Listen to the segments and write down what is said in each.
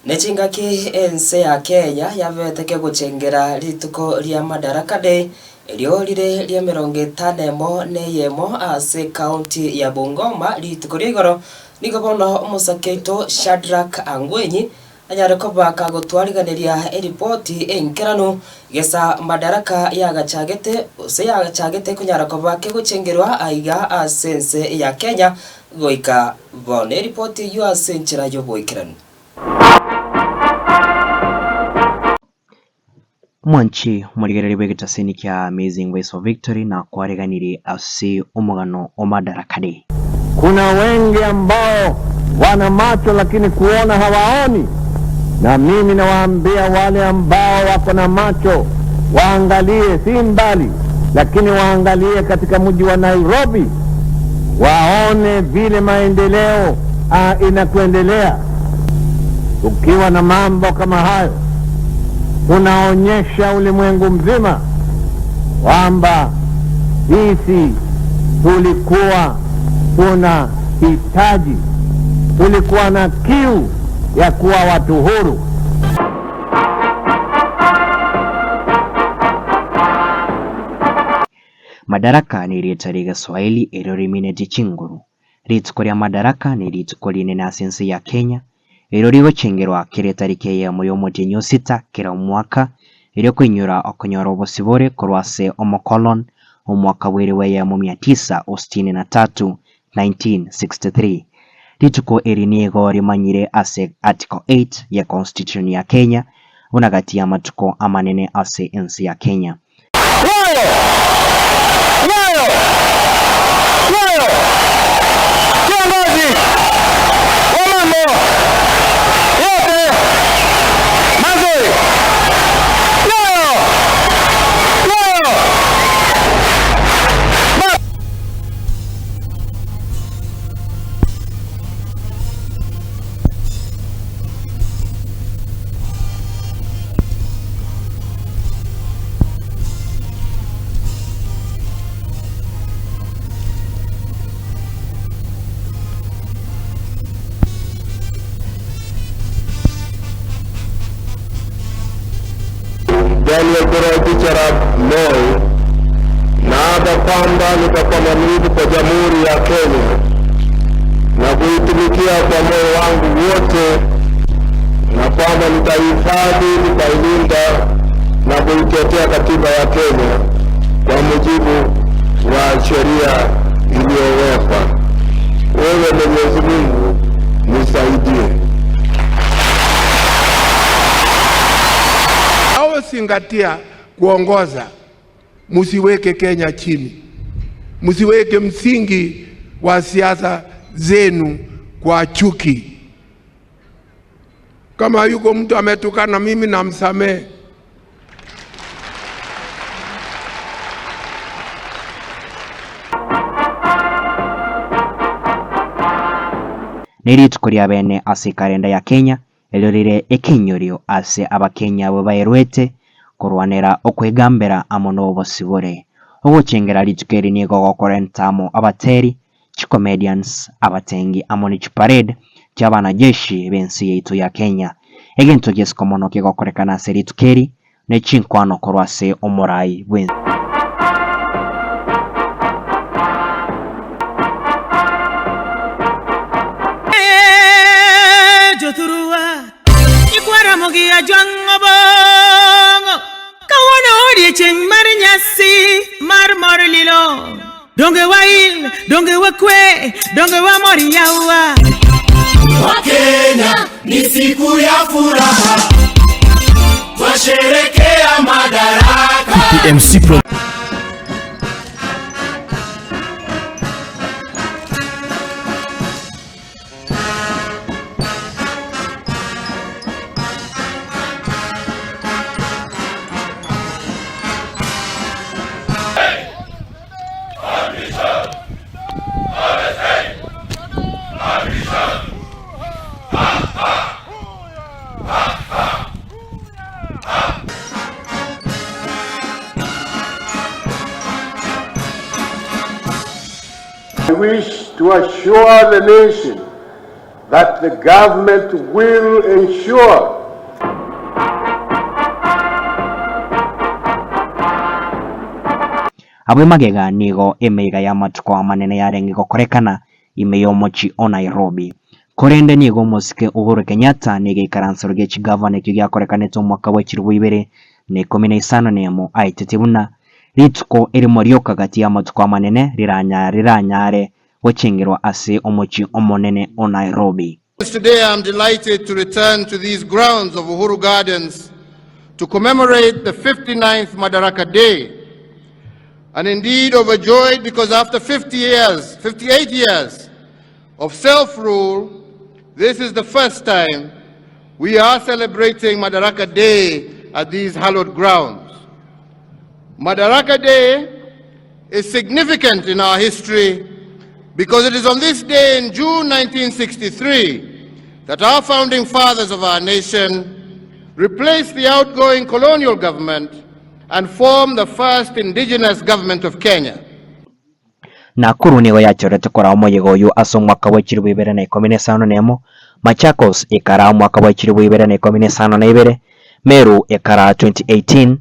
Nechingaki ense ya Kenya yaveteke guchengera rituko ria Madaraka Day elio lire ria 51 ase county ya Bungoma rituko rigoro nigobono Musakeito Shadrack Angwenyi anyare kobaka gutwariganiria ripoti enkerano gesa Madaraka yagachagete kunyara kobake guchengerwa aiga asense ya Kenya goika bone ripoti yu asenchira yo boikirano Mwanchi murigerere bwegitaseni kya Amazing Ways of Victory na kwareganire ase umugano wa Madaraka Day. Kuna wengi ambao wana macho lakini kuona hawaoni, na mimi nawaambia wale ambao wako na macho waangalie, si mbali lakini waangalie katika mji wa Nairobi, waone vile maendeleo inakuendelea. Ukiwa na mambo kama hayo, tunaonyesha ulimwengu mzima kwamba sisi tulikuwa tuna hitaji, tulikuwa na kiu ya kuwa watu huru. Madaraka ni rita riga Swahili erorimi chinguru. Rituko ria Madaraka ni rituko rinene asense ya Kenya erorigo chengerwa kire tarike ya Muyomotinyo 6 kira mwaka irio kwinyura okonyora obosibore korwase omokolon omwaka werewe ya 1963 1963. Rituko eriniego rimanyire ase Article 8 ya Constitution ya Kenya unagati ya matuko amanene ase ensi ya Kenya. Daniel Toroitich Arap Moi naapa kwamba nitakuwa mwaminifu kwa Jamhuri ya Kenya na kuitumikia kwa moyo wangu wote, na kwamba nitahifadhi, nitailinda na kuitetea katiba ya Kenya kwa mujibu wa sheria iliyowekwa. Wewe Mwenyezi Mungu nisaidie. Zingatia kuongoza, musiweke Kenya chini, musiweke msingi wa siasa zenu kwa chuki. Kama yuko mtu ametukana mimi na msamee. Nirituko ria bene ase kalenda ya Kenya elorire ekinyorio ase abakenya bo bairwete kurwanira okwegambira amono obosibore ogochengera rituko eri nigo gokora entamo abateri chicomedians abatengi amoni chiparade cy'abana jeshi bensi yaitu ya Kenya egento gesikomono kegokorekana ase rituko eri nechinkwano korwase omorai bwen Mogia Jangabong Kawana Odi Ching Marinyasi Mar Lilo Donge Wail Donge Wakwe Donge wa Moriyawa Wakenya ni siku ya furaha, twasherekea Madaraka. PMC Pro I wish to assure the nation that the government will ensure abwe magega nigo emeiga ya matuko manene yarengi gokorekana imeyomochi o Nairobi korende nigo musike Uhuru Kenyatta nige karansoro gechi governor kigya korekanete mwaka wa 2015 nemo aitetibuna rituko erimo ryoka gati ya matuko manene riranyare wachengerwa ase omochi omonene o Nairobi. Today I am delighted to return to these grounds of Uhuru Gardens to commemorate the 59th Madaraka Day, and indeed overjoyed because after 58 years of self-rule, this is the first time we are celebrating Madaraka Day at these hallowed grounds. Madaraka Day is significant in our history because it is on this day in June 1963 that our founding fathers of our nation replaced the outgoing colonial government and formed the first indigenous government of Kenya. Nakuru nigo yachorete kora omuyego uyu aso mwaka wa 2015 nemo Machakos ikara mwaka wa 2012 Meru ikara 2018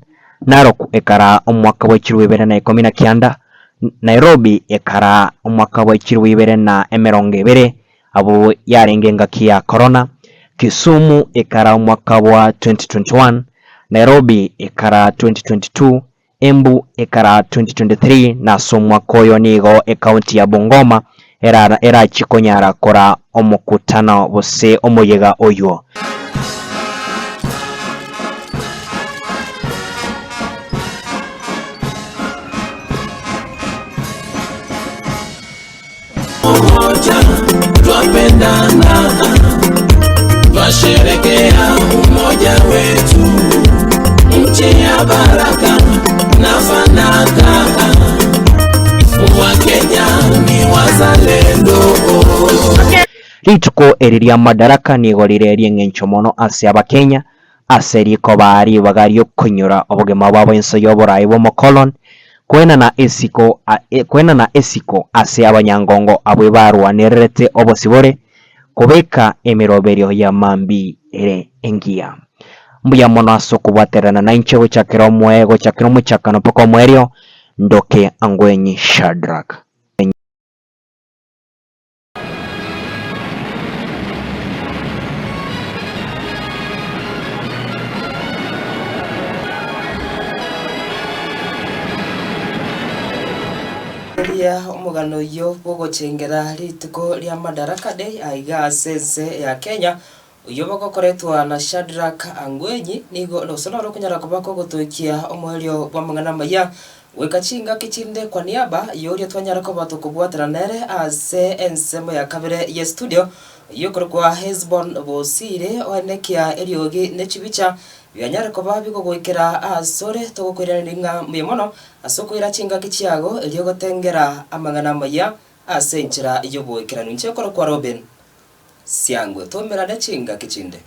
Narok ikara mwaka wa 2019 Nairobi ikara mwaka wa 2020 abo yarengenga kia corona Kisumu ikara mwaka wa 2021 Nairobi ikara 2022 Embu ikara 2023 na somwa koyo nigo county ya Bungoma era chikonyara kora omukutano bose omuyega oyo. Twapendana, twasherekea umoja wetu, nchi ya baraka na fanaka, Wakenya ni wazalendo. Rituko eriria Madaraka nigo rirerie ng'encho mono ase abakenya ase riko bari bagario kunyura obugema bwabo enso y'oburayi bw'omukoloni kwena na esiko ase abanyangongo abwe barwanirete obosibore kubeka emiroberio ya mambi ere engia mbuya mono aso kubwaterana na inchewe chakiro mwego chakiro muchakano poko mwerio Ndoke Angwenyi Shadrack. Omugano yo gogochengera rituko rya Madaraka Day aiga sense ya Kenya uyo bakokoretwa na Shadrack Angwenyi nigo losonoro kunyara kubako gotokia omwerio bwa mangana maya wekachinga kichinde kwa niaba yoria twanyara ko batukubwatira nere ase ensemo ya kabere ye studio yokorwa Hezbon bosire onekia eriogi nechibicha byanyara ko babiko gwikira asore togokwiraninga myemono asokwira chinga kichiago eliogotengera amangana maya ase nchira yobwikira nche korwa Robin Siangwe tomera ne chinga kichinde.